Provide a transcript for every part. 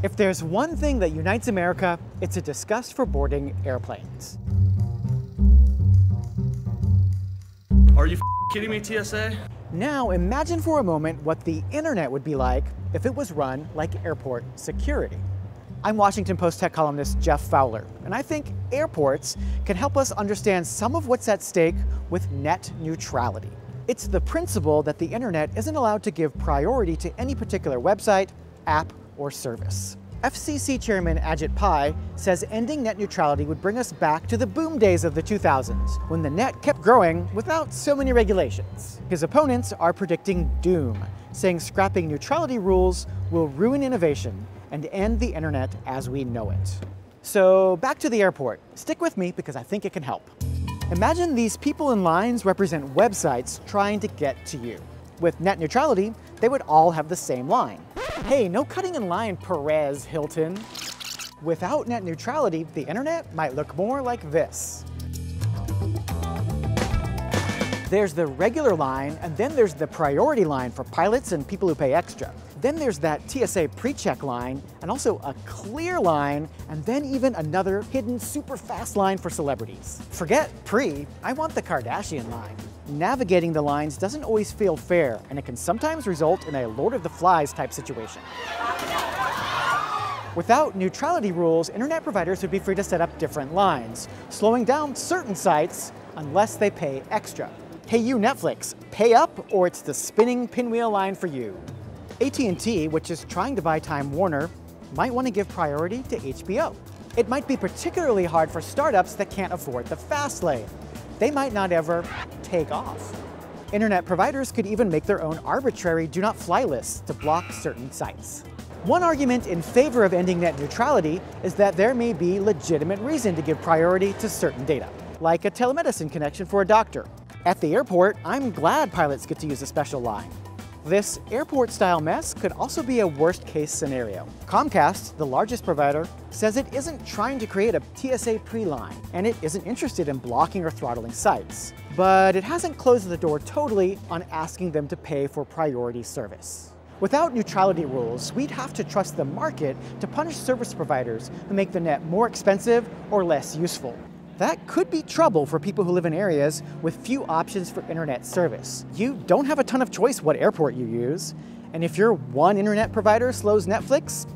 If there's one thing that unites America, it's a disgust for boarding airplanes. Are you kidding me, TSA? Now imagine for a moment what the internet would be like if it was run like airport security. I'm Washington Post tech columnist Jeff Fowler, and I think airports can help us understand some of what's at stake with net neutrality. It's the principle that the internet isn't allowed to give priority to any particular website, app, or service. FCC Chairman Ajit Pai says ending net neutrality would bring us back to the boom days of the 2000s, when the net kept growing without so many regulations. His opponents are predicting doom, saying scrapping neutrality rules will ruin innovation and end the internet as we know it. So back to the airport. Stick with me because I think it can help. Imagine these people in lines represent websites trying to get to you. With net neutrality, they would all have the same line. Hey, no cutting in line, Perez Hilton. Without net neutrality, the internet might look more like this. There's the regular line, and then there's the priority line for pilots and people who pay extra. Then there's that TSA pre-check line, and also a clear line, and then even another hidden super fast line for celebrities. Forget pre, I want the Kardashian line. Navigating the lines doesn't always feel fair, and it can sometimes result in a Lord of the Flies type situation. Without neutrality rules, internet providers would be free to set up different lines, slowing down certain sites unless they pay extra. Hey you Netflix, pay up or it's the spinning pinwheel line for you. AT&T, which is trying to buy Time Warner, might want to give priority to HBO. It might be particularly hard for startups that can't afford the fast lane. They might not ever take off. Internet providers could even make their own arbitrary do not fly lists to block certain sites. One argument in favor of ending net neutrality is that there may be legitimate reason to give priority to certain data, like a telemedicine connection for a doctor. At the airport, I'm glad pilots get to use a special line. This airport-style mess could also be a worst-case scenario. Comcast, the largest provider, says it isn't trying to create a TSA pre-line, and it isn't interested in blocking or throttling sites. But it hasn't closed the door totally on asking them to pay for priority service. Without neutrality rules, we'd have to trust the market to punish service providers who make the net more expensive or less useful. That could be trouble for people who live in areas with few options for internet service. You don't have a ton of choice what airport you use, and if your one internet provider slows Netflix,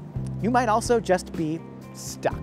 you might also just be stuck.